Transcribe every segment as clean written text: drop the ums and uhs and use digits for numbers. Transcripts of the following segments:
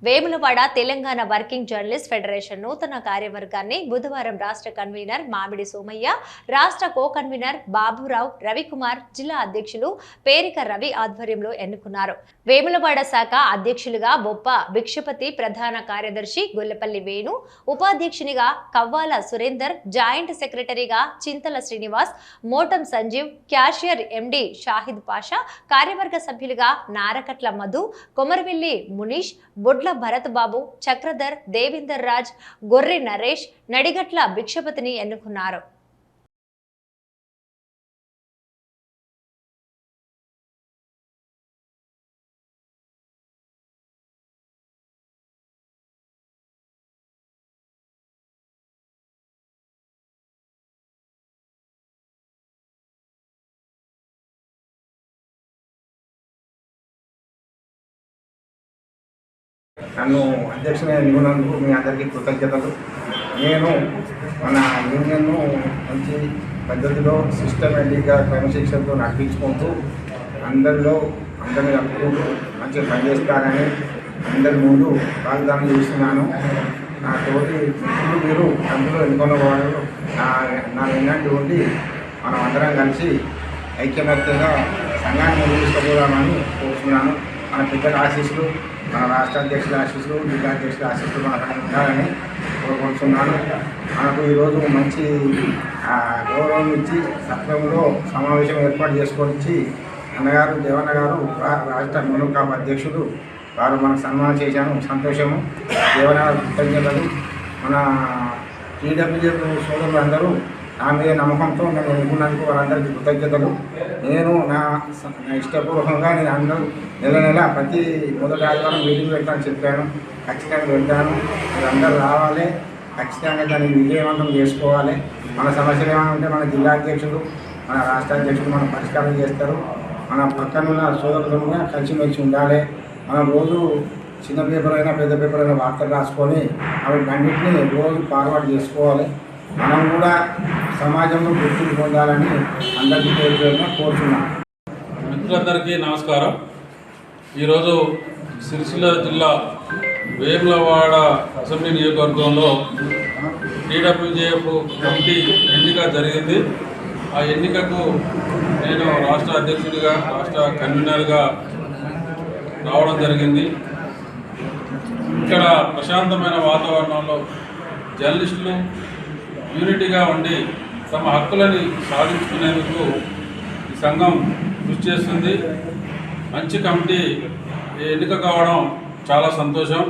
Vemulawada Telangana working journalist federation నూతన కార్యవర్గాన్ని బుధవారం రాష్ట్ర కన్వీనర్ మామిడి సోమయ్య, రాష్ట్ర కో కన్వీనర్ బాబురావు రవికుమార్, జిల్లా అధ్యక్షులు పేరిక రవి ఆధ్వర్యంలో ఎన్నుకున్నారు. వేములవాడ శాఖ అధ్యక్షులుగా బొప్ప భిక్షపతి, ప్రధాన కార్యదర్శి గొల్లపల్లి వేణు, ఉపాధ్యక్షునిగా కవ్వాల సురేందర్, జాయింట్ సెక్రటరీగా చింతల శ్రీనివాస్, మోటం సంజీవ్, క్యాషియర్ ఎండి షాహిద్ పాషా, కార్యవర్గ సభ్యులుగా నారకట్ల మధు, కొమరవెల్లి మునీష్, బొడ్ల భరత్ బాబు, చక్రధర్, దేవిందర్ రాజ్, గొర్రె నరేష్, నడిగట్ల భిక్షపతిని ఎన్నుకున్నారు. నన్ను అధ్యక్షునిగా ఎన్నుకున్నందుకు మీ అందరికీ కృతజ్ఞతలు. నేను మన యూనియన్ను మంచి పద్ధతిలో సిస్టమేటిక్గా క్రమశిక్షణతో నడిపించుకుంటూ అందరిని కలుపుకుంటూ మంచిగా పనిచేస్తానని అందరి ముందు వాగ్దానం చేస్తున్నాను. నా తోటి మిత్రులు మీరు అందులో ఎన్నుకున్న వాళ్ళు నా విన్నట్టు ఉండి మనం అందరం కలిసి ఐక్యమత్యంగా సంఘాన్ని ముందుకు తీసుకుపోదామని కోరుతున్నాను. మన పెద్దల ఆశీస్సులు, మన రాష్ట్ర అధ్యక్షుల ఆశీస్సులు, జిల్లా అధ్యక్షుల ఆశీస్సులు మనకు ఉండాలని కోరుకుంటున్నాను. మనకు ఈరోజు మంచి గౌరవం ఇచ్చి సత్రంలో సమావేశం ఏర్పాటు చేసుకొని అన్నగారు దేవన్న గారు రాష్ట్ర మునుకాపు అధ్యక్షుడు వారు మనకు సన్మానం చేశాను. సంతోషము. దేవన్న గారు కృతజ్ఞతలు. మన టీడబ్ల్యూజెడ్ సోదరులు అందరూ నా మీద నమ్మకంతో నన్ను ఎన్నుకున్నందుకు వారందరికీ కృతజ్ఞతలు. నేను నా ఇష్టపూర్వకంగా నేను నెల ప్రతి మొదటి ఆదివారం మీటింగ్ పెడతాను చెప్పాను. ఖచ్చితంగా పెడతాను. అందరూ రావాలి. ఖచ్చితంగా దాన్ని విజయవంతం చేసుకోవాలి. మన సమస్యలు ఏమైనా ఉంటే మన జిల్లా అధ్యక్షుడు, మన రాష్ట్ర అధ్యక్షుడు మనం పరిష్కారం చేస్తారు. మన పక్కనున్న సోదరులు కూడా కలిసిమెలిసి ఉండాలి. మనం రోజు చిన్న పేపర్ అయినా పెద్ద పేపర్ అయినా వార్తలు రాసుకొని అవి అన్నింటినీ రోజు ఫార్వర్డ్ చేసుకోవాలి. మనం కూడా సమాజంలో గుర్తింపు పొందాలని అందరికీ కోరుతున్నాను. మిత్రులందరికీ నమస్కారం. ఈరోజు సిరిసిల్ల జిల్లా వేములవాడ అసెంబ్లీ నియోజకవర్గంలో టీడబ్ల్యూజేఎఫ్ కమిటీ ఎన్నిక జరిగింది. ఆ ఎన్నికకు నేను రాష్ట్ర అధ్యక్షుడిగా, రాష్ట్ర కన్వీనర్గా రావడం జరిగింది. ఇక్కడ ప్రశాంతమైన వాతావరణంలో జర్నలిస్టులు యూనిటీగా ఉండి తమ హక్కులని సాధించుకునేందుకు ఈ సంఘం కృషి చేస్తుంది. మంచి కమిటీ ఎన్నిక కావడం చాలా సంతోషం.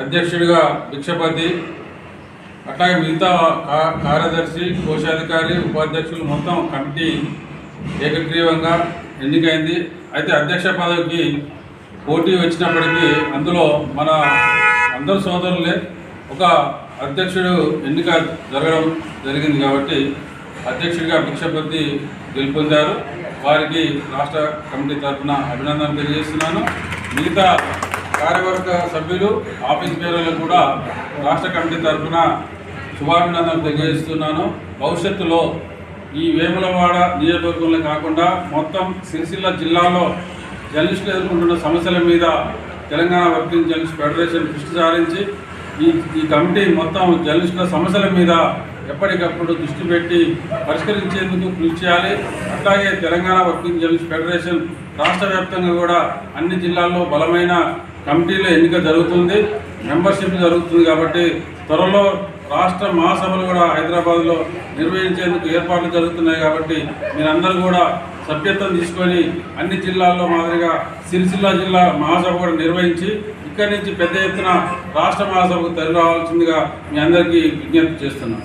అధ్యక్షుడిగా భిక్షపతి, అట్లాగే మిగతా కార్యదర్శి, కోశాధికారి, ఉపాధ్యక్షులు మొత్తం కమిటీ ఏకగ్రీవంగా ఎన్నికైంది. అయితే అధ్యక్ష పదవికి పోటీ వచ్చినప్పటికీ అందులో మన అందరు సోదరులే ఒక అధ్యక్షుడు ఎన్నిక జరగడం జరిగింది కాబట్టి అధ్యక్షుడిగా భిక్షపతి గెలుపొందారు. వారికి రాష్ట్ర కమిటీ తరఫున అభినందనలు తెలియజేస్తున్నాను. మిగతా కార్యవర్గ సభ్యులు, ఆఫీస్ బేరర్లకు కూడా రాష్ట్ర కమిటీ తరఫున శుభాభినందనలు తెలియజేస్తున్నాను. భవిష్యత్తులో ఈ వేములవాడ నియోజకవర్గంలో కాకుండా మొత్తం సిరిసిల్ల జిల్లాలో జర్నలిస్టులు ఎదుర్కొంటున్న సమస్యల మీద తెలంగాణ వర్కింగ్ జర్నలిస్ట్ ఫెడరేషన్ దృష్టి సారించి ఈ కమిటీ మొత్తం జర్నలిస్టుల సమస్యల మీద ఎప్పటికప్పుడు దృష్టి పెట్టి పరిష్కరించేందుకు కృషి చేయాలి. అట్లాగే తెలంగాణ వర్కింగ్ జర్నలిస్ట్ ఫెడరేషన్ రాష్ట్ర వ్యాప్తంగా కూడా అన్ని జిల్లాల్లో బలమైన కమిటీల ఎన్నిక జరుగుతుంది, మెంబర్షిప్ జరుగుతుంది. కాబట్టి త్వరలో రాష్ట్ర మహాసభలు కూడా హైదరాబాద్లో నిర్వహించేందుకు ఏర్పాట్లు జరుగుతున్నాయి. కాబట్టి మీరందరూ కూడా సభ్యత్వం తీసుకొని అన్ని జిల్లాల్లో మాదిరిగా సిరిసిల్ల జిల్లా మహాసభ కూడా నిర్వహించి ఇక్కడి నుంచి పెద్ద ఎత్తున రాష్ట్ర మహాసభకు తరలి రావాల్సిందిగా మీ అందరికీ విజ్ఞప్తి చేస్తున్నాను.